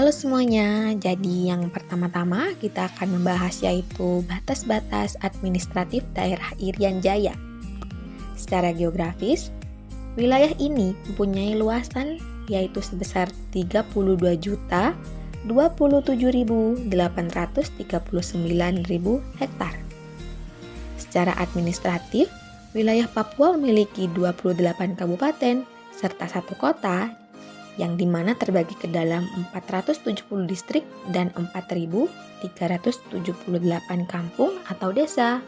Halo semuanya, jadi yang pertama-tama kita akan membahas yaitu batas-batas administratif daerah Irian Jaya. Secara geografis, wilayah ini mempunyai luasan yaitu sebesar 32.027.839.000 hektar. Secara administratif, wilayah Papua memiliki 28 kabupaten serta 1 kota yang dimana terbagi ke dalam 470 distrik dan 4.378 kampung atau desa.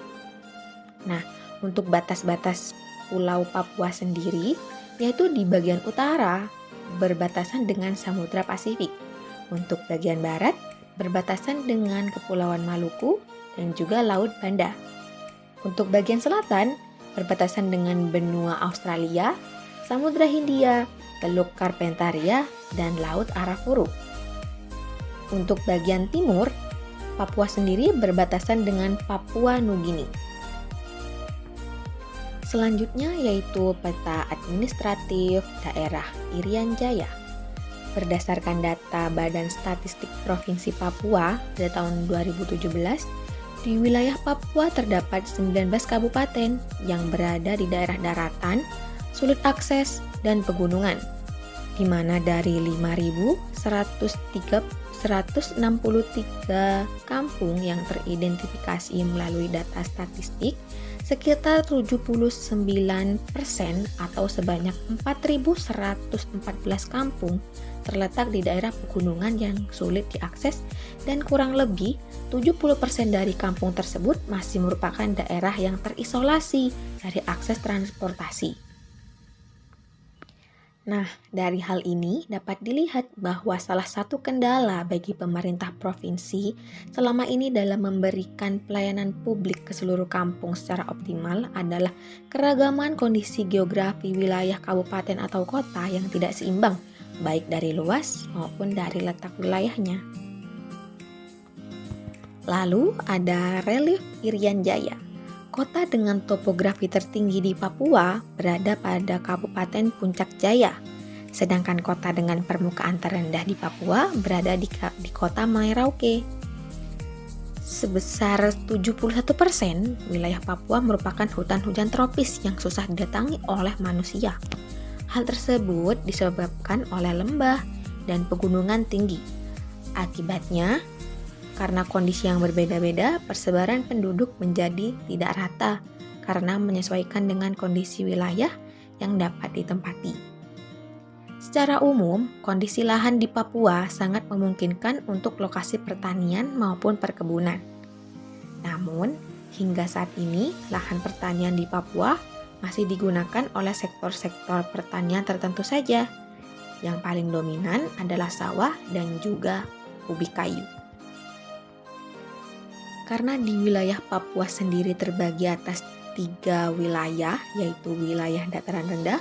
Nah, untuk batas-batas Pulau Papua sendiri, yaitu di bagian utara berbatasan dengan Samudra Pasifik. Untuk bagian barat berbatasan dengan Kepulauan Maluku dan juga Laut Banda. Untuk bagian selatan berbatasan dengan benua Australia, Samudra Hindia, Teluk Carpentaria, dan Laut Arafuru. Untuk bagian timur, Papua sendiri berbatasan dengan Papua Nugini. Selanjutnya yaitu peta administratif daerah Irian Jaya. Berdasarkan data Badan Statistik Provinsi Papua pada tahun 2017, di wilayah Papua terdapat 19 kabupaten yang berada di daerah daratan, sulit akses, dan pegunungan, di mana dari 5.163 kampung yang teridentifikasi melalui data statistik, sekitar 79% atau sebanyak 4.114 kampung terletak di daerah pegunungan yang sulit diakses dan kurang lebih 70% dari kampung tersebut masih merupakan daerah yang terisolasi dari akses transportasi. Nah, dari hal ini dapat dilihat bahwa salah satu kendala bagi pemerintah provinsi selama ini dalam memberikan pelayanan publik ke seluruh kampung secara optimal adalah keragaman kondisi geografi wilayah kabupaten atau kota yang tidak seimbang, baik dari luas maupun dari letak wilayahnya. Lalu ada relief Irian Jaya. Kota dengan topografi tertinggi di Papua berada pada Kabupaten Puncak Jaya, sedangkan kota dengan permukaan terendah di Papua berada di kota Merauke. Sebesar 71% wilayah Papua merupakan hutan hujan tropis yang susah didatangi oleh manusia. Hal tersebut disebabkan oleh lembah dan pegunungan tinggi. Akibatnya, karena kondisi yang berbeda-beda, persebaran penduduk menjadi tidak rata karena menyesuaikan dengan kondisi wilayah yang dapat ditempati. Secara umum, kondisi lahan di Papua sangat memungkinkan untuk lokasi pertanian maupun perkebunan. Namun, hingga saat ini, lahan pertanian di Papua masih digunakan oleh sektor-sektor pertanian tertentu saja. Yang paling dominan adalah sawah dan juga ubi kayu. Karena di wilayah Papua sendiri terbagi atas 3 wilayah, yaitu wilayah dataran rendah,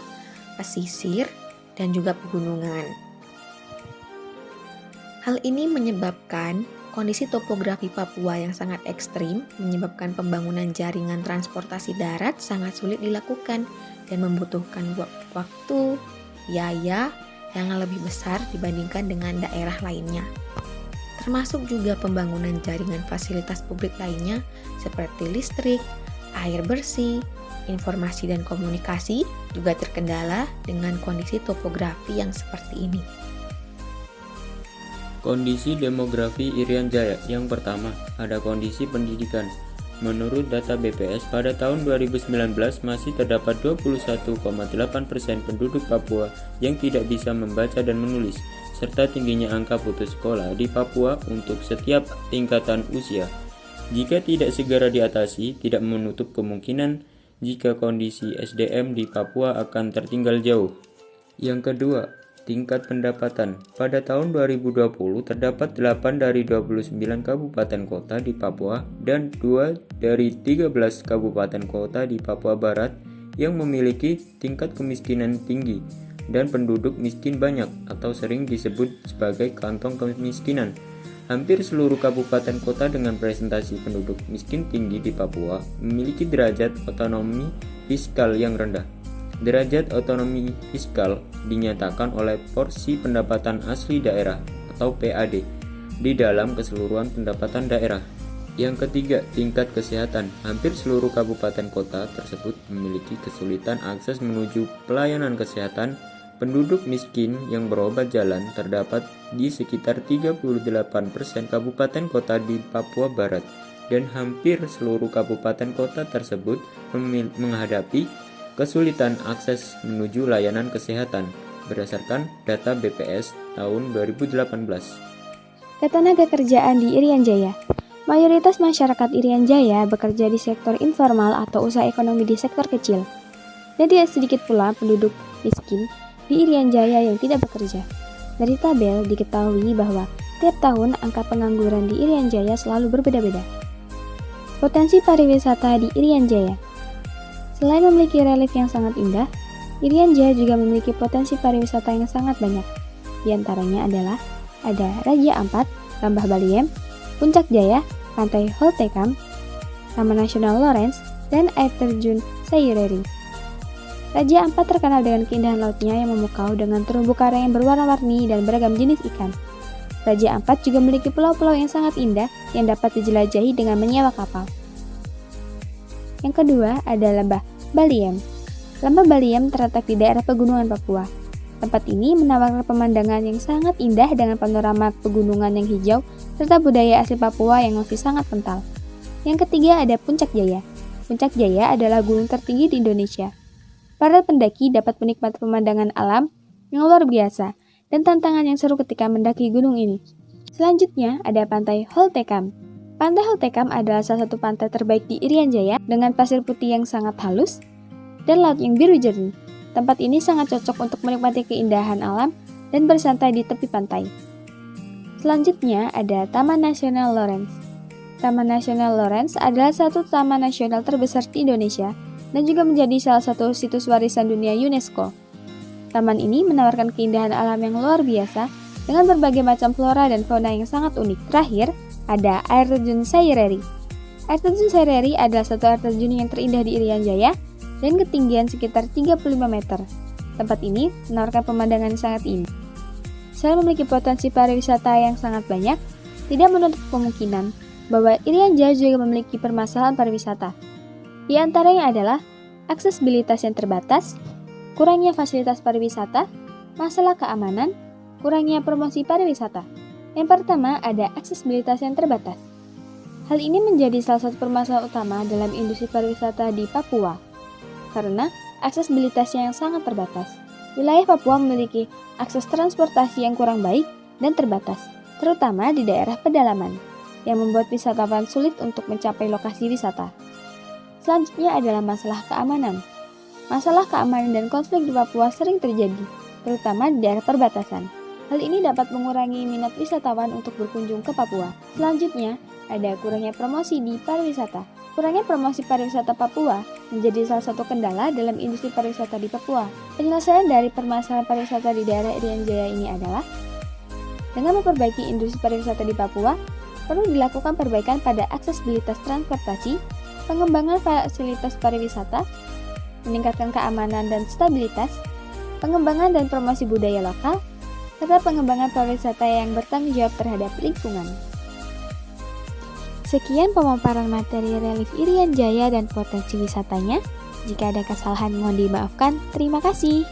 pesisir, dan juga pegunungan. Hal ini menyebabkan kondisi topografi Papua yang sangat ekstrim, menyebabkan pembangunan jaringan transportasi darat sangat sulit dilakukan dan membutuhkan waktu, biaya yang lebih besar dibandingkan dengan daerah lainnya. Termasuk juga pembangunan jaringan fasilitas publik lainnya seperti listrik, air bersih, informasi dan komunikasi juga terkendala dengan kondisi topografi yang seperti ini. Kondisi demografi Irian Jaya. Yang pertama, ada kondisi pendidikan. Menurut data BPS, pada tahun 2019 masih terdapat 21,8% penduduk Papua yang tidak bisa membaca dan menulis, serta tingginya angka putus sekolah di Papua untuk setiap tingkatan usia. Jika tidak segera diatasi, tidak menutup kemungkinan jika kondisi SDM di Papua akan tertinggal jauh. Yang kedua, tingkat pendapatan. Pada tahun 2020 terdapat 8 dari 29 kabupaten kota di Papua dan 2 dari 13 kabupaten kota di Papua Barat yang memiliki tingkat kemiskinan tinggi dan penduduk miskin banyak atau sering disebut sebagai kantong kemiskinan. Hampir seluruh kabupaten kota dengan presentasi penduduk miskin tinggi di Papua memiliki derajat otonomi fiskal yang rendah. Derajat otonomi fiskal dinyatakan oleh porsi pendapatan asli daerah atau PAD di dalam keseluruhan pendapatan daerah. Yang ketiga, tingkat kesehatan. Hampir seluruh kabupaten kota tersebut memiliki kesulitan akses menuju pelayanan kesehatan. Penduduk miskin yang berobat jalan terdapat di sekitar 38% kabupaten kota di Papua Barat, dan hampir seluruh kabupaten kota tersebut menghadapi kesulitan akses menuju layanan kesehatan berdasarkan data BPS tahun 2018. Ketenaga kerjaan di Irian Jaya. Mayoritas masyarakat Irian Jaya bekerja di sektor informal atau usaha ekonomi di sektor kecil. Dan tidak sedikit pula penduduk miskin di Irian Jaya yang tidak bekerja. Dari tabel diketahui bahwa tiap tahun angka pengangguran di Irian Jaya selalu berbeda-beda. Potensi pariwisata di Irian Jaya. Selain memiliki relief yang sangat indah, Irian Jaya juga memiliki potensi pariwisata yang sangat banyak. Di antaranya adalah ada Raja Ampat, Lembah Baliem, Puncak Jaya, Pantai Holtekam, Taman Nasional Lawrence, dan air terjun Sayureri. Raja Ampat terkenal dengan keindahan lautnya yang memukau dengan terumbu karang yang berwarna-warni dan beragam jenis ikan. Raja Ampat juga memiliki pulau-pulau yang sangat indah yang dapat dijelajahi dengan menyewa kapal. Yang kedua ada Lembah Baliem. Lembah Baliem terletak di daerah pegunungan Papua. Tempat ini menawarkan pemandangan yang sangat indah dengan panorama pegunungan yang hijau serta budaya asli Papua yang masih sangat kental. Yang ketiga ada Puncak Jaya. Puncak Jaya adalah gunung tertinggi di Indonesia. Para pendaki dapat menikmati pemandangan alam yang luar biasa dan tantangan yang seru ketika mendaki gunung ini. Selanjutnya ada Pantai Holtekam. Pantai Holtekam adalah salah satu pantai terbaik di Irian Jaya dengan pasir putih yang sangat halus dan laut yang biru jernih. Tempat ini sangat cocok untuk menikmati keindahan alam dan bersantai di tepi pantai. Selanjutnya ada Taman Nasional Lawrence. Taman Nasional Lawrence adalah satu taman nasional terbesar di Indonesia dan juga menjadi salah satu situs warisan dunia UNESCO. Taman ini menawarkan keindahan alam yang luar biasa dengan berbagai macam flora dan fauna yang sangat unik. Terakhir, ada air terjun Sayureri. Air terjun Sayureri adalah satu air terjun yang terindah di Irian Jaya dan ketinggian sekitar 35 meter. Tempat ini menawarkan pemandangan yang sangat indah. Selain memiliki potensi pariwisata yang sangat banyak, tidak menutup kemungkinan bahwa Irian Jaya juga memiliki permasalahan pariwisata. Di antaranya adalah aksesibilitas yang terbatas, kurangnya fasilitas pariwisata, masalah keamanan, kurangnya promosi pariwisata. Yang pertama ada aksesibilitas yang terbatas. Hal ini menjadi salah satu permasalahan utama dalam industri pariwisata di Papua, karena aksesibilitasnya yang sangat terbatas. Wilayah Papua memiliki akses transportasi yang kurang baik dan terbatas, terutama di daerah pedalaman, yang membuat wisatawan sulit untuk mencapai lokasi wisata. Selanjutnya adalah masalah keamanan. Masalah keamanan dan konflik di Papua sering terjadi, terutama di daerah perbatasan. Hal ini dapat mengurangi minat wisatawan untuk berkunjung ke Papua. Selanjutnya, ada kurangnya promosi di pariwisata. Kurangnya promosi pariwisata Papua menjadi salah satu kendala dalam industri pariwisata di Papua. Penyelesaian dari permasalahan pariwisata di daerah Irian Jaya ini adalah dengan memperbaiki industri pariwisata di Papua, perlu dilakukan perbaikan pada aksesibilitas transportasi, pengembangan fasilitas pariwisata, meningkatkan keamanan dan stabilitas, pengembangan dan promosi budaya lokal, serta pengembangan pariwisata yang bertanggung jawab terhadap lingkungan. Sekian pemaparan materi relief Irian Jaya dan potensi wisatanya. Jika ada kesalahan mohon dimaafkan. Terima kasih.